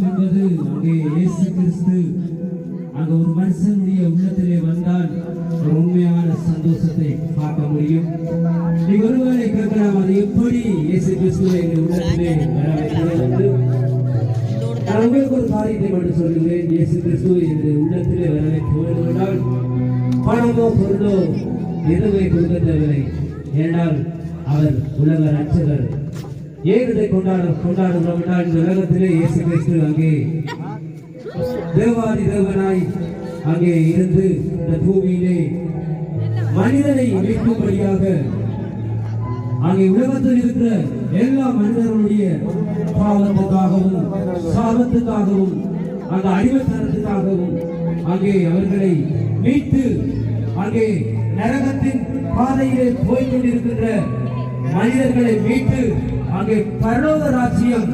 என்பது அங்கே இயேசு கிறிஸ்து அங்க ஒரு மனுஷனுடைய உள்ளத்திலே வந்தால் ஒரு உண்மையான சந்தோஷத்தை பார்க்க முடியும். நீ ஒருவரை கேட்கலாம், அது எப்படி இயேசு கிறிஸ்துவை எங்கள் உள்ளத்திலே வர வைக்கிறது? நான் உங்களுக்கு ஒரு காரியத்தை மட்டும் சொல்லுகிறேன். இயேசு கிறிஸ்துவை எங்கள் உள்ளத்திலே வர வைக்க வேண்டுமென்றால் பணமோ பொருளோ எதுவை கொடுக்க தேவையில்லை. ஏனால் அவர் உலக ரட்சகர். ஏன் இதை கொண்டாடுகிறோம் என்றால் இந்த உலகத்திலே இயேசு கிறிஸ்து அங்கே தேவாதி தேவனாய் அங்கே இருந்து இந்த பூமியிலே மனிதனை மீட்கும்படியாக அங்கே உலகத்தில் இருக்கிற எல்லா மனிதர்களுடைய பாவத்துக்காகவும் சாபத்துக்காகவும் அந்த அடிமைத்தனத்துக்காகவும் அங்கே அவர்களை மீட்டு அங்கே நரகத்தின் பாதையிலே போய் கொண்டிருக்கின்ற மனிதர்களை மீட்டு அங்கே பரலோக ராஜ்யம்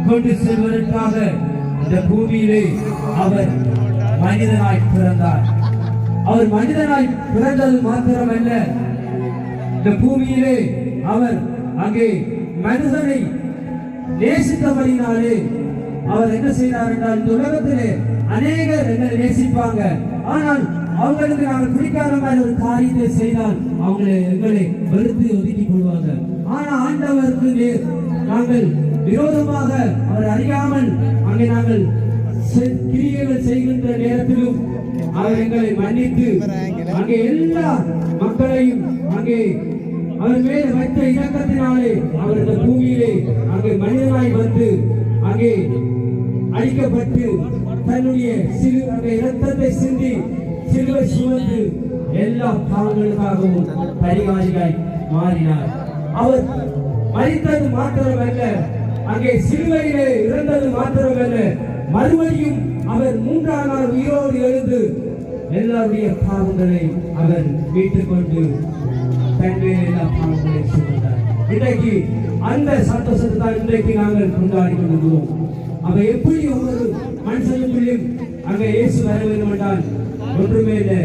கொண்டு செல்வதற்காக இந்த பூமியிலே அவர் மனிதனாய் பிறந்தார். அவர் மனிதனாய் பிறந்தது மாத்திரமல்ல, இந்த பூமியிலே அவர் அங்கே மனிதனை நேசித்தபடினாலே அவர் என்ன செய்தார் என்றால், இந்த உலகத்திலே அநேகர் என்னை நேசிப்பாங்க, ஆனால் அவங்களுக்கு நாங்கள் பிடிக்காத மாதிரி ஒரு காரியத்தை செய்தால் எங்களை வெறுத்து ஒதுக்கி கொள்வாங்க. ஆனா ஆண்டவருக்கு நாங்கள் விரோதமாக அவர் அறியாமல் அங்கே நாங்கள் கிரியைகள் செய்கின்ற நேரத்திலும் அவர் எங்களை மன்னித்து அங்கே எல்லா மக்களையும் அங்கே அவர் மேல வைத்த இரக்கத்தினாலே அவர் இந்த பூமியிலே அங்கே மனிதனாய் வந்து அங்கே அழிக்கப்பட்டு தன்னுடைய அங்கே இரத்தத்தை சிந்தி சிலுவை சுமந்து எல்லா பாவங்களுக்காகவும் பரிகாரியாய் மாறினார். அவர் மரித்தது மாத்திரமல்ல, அங்கே சிலுவையிலே இறந்தது மாத்திரமல்ல, மறுபடியும் அவர் 3ஆம் நாள் உயிரோடு எழுந்து எல்லாருடைய பாவங்களை அவர் மீட்டுக் கொண்டு தன்மேல் எல்லா பாவங்களை சுமந்தார். இன்றைக்கு அந்த சந்தோஷத்தை தான் இன்றைக்கு நாங்கள் கொண்டாடி கொண்டிருக்கிறோம். அவை எப்படி ஒவ்வொரு மனுஷனுக்குள்ளும் அங்கே இயேசு வர வேண்டும் என்றால் ஒன்றுமே இல்லை.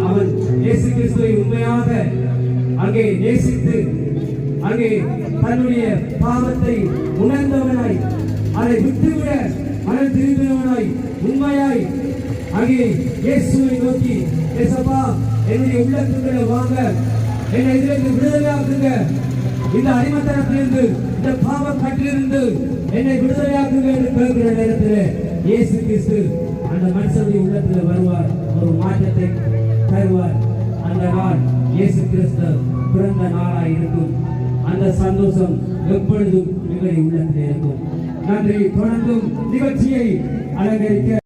அவன் இயேசு கிறிஸ்துவை உண்மையாக அங்கே நேசித்து அங்கே தன்னுடைய பாவத்தை உணர்ந்தவனாய் அதை விட்டுவிட மனம் திரும்பினவனாய் உண்மையாய் அங்கே இயேசுவை நோக்கி, ஏசப்பா என்னுடைய உள்ளத்துக்குள்ள வாங்க, என்னை இதிலிருந்து விடுதலையாக்குங்க, இந்த அடிமத்தனத்திலிருந்து இந்த பாவ கட்டிலிருந்து என்னை விடுதலையாக்குங்க என்று கேட்கிற நேரத்தில் இயேசு கிறிஸ்து அந்த மனுஷனுடைய உள்ளத்தில் வருவார், ஒரு மாற்றத்தை தருவார். அந்த நாள் இயேசு கிறிஸ்து பிறந்த நாளாய் இருக்கும். அந்த சந்தோஷம் எப்பொழுதும் உங்களுடைய உள்ளத்தில் இருக்கும். நன்றி. தொடர்ந்தும் நிகழ்ச்சியை அலங்கரிக்க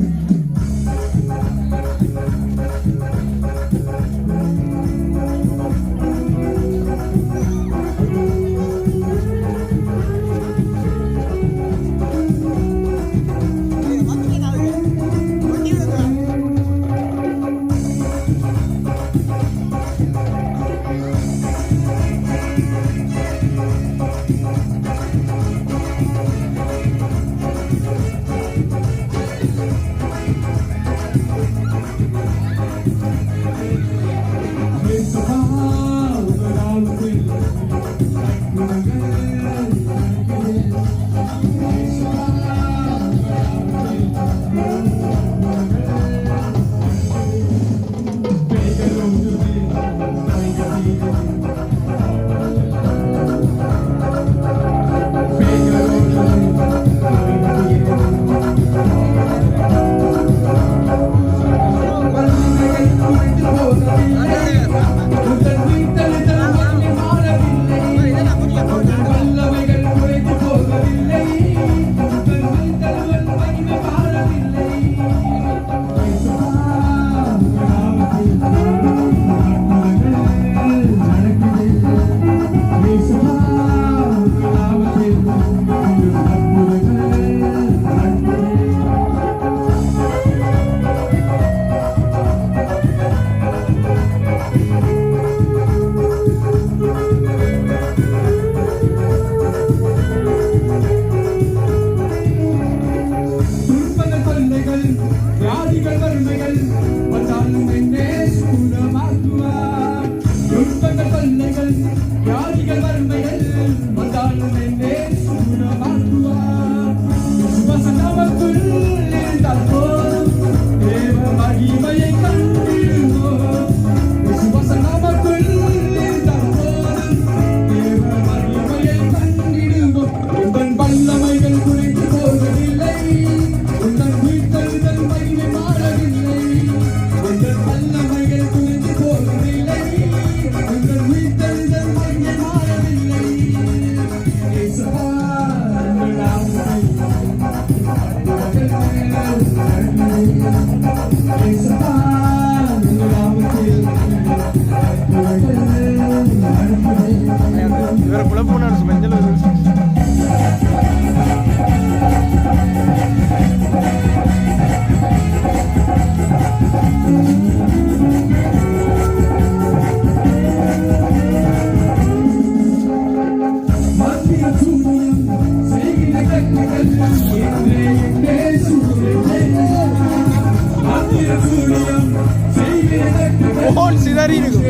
போன் சிதறி இருக்கும்.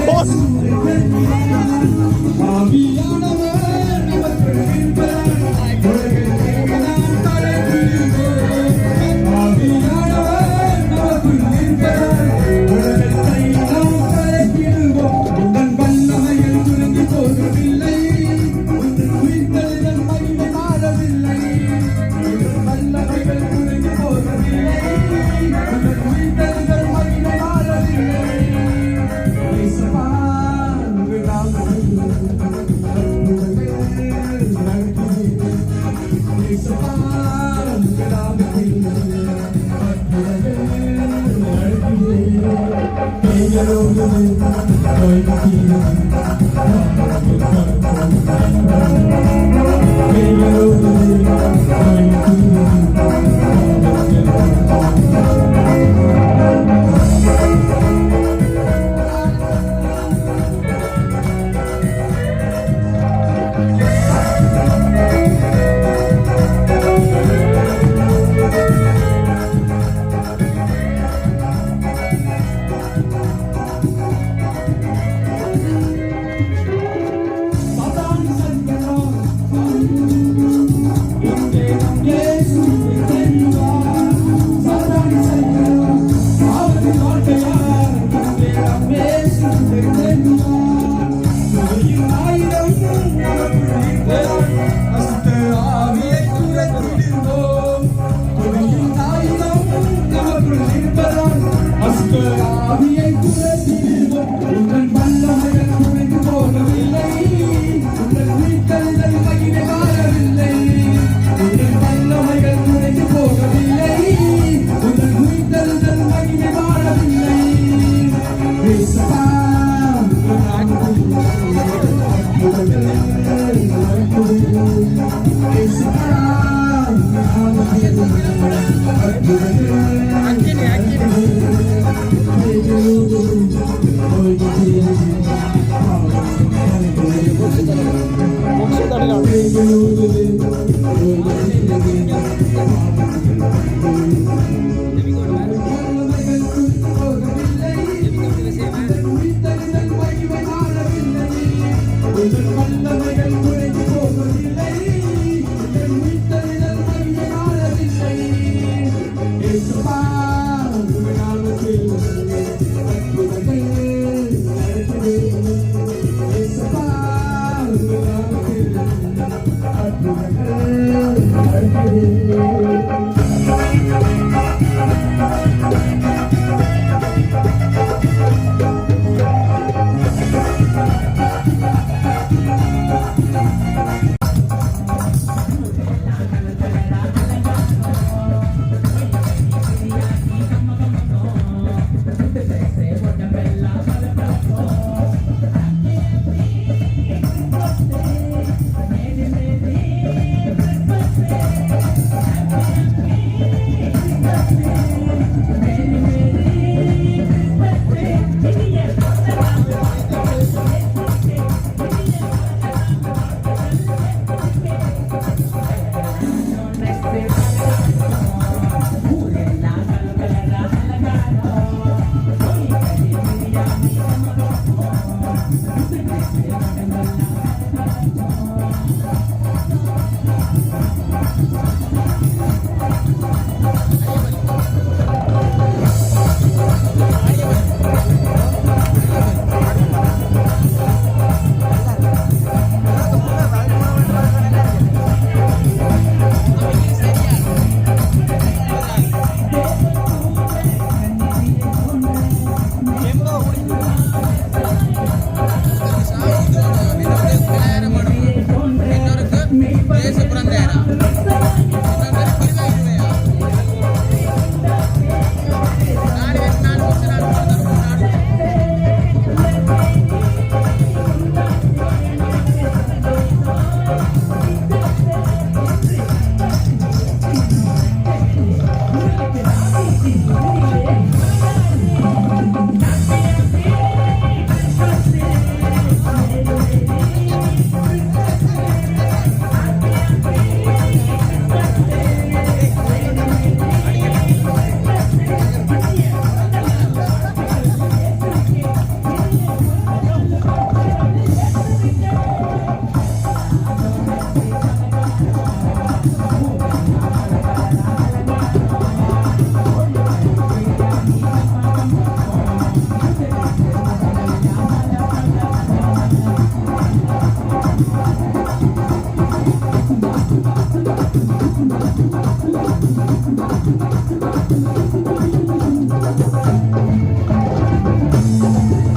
போன்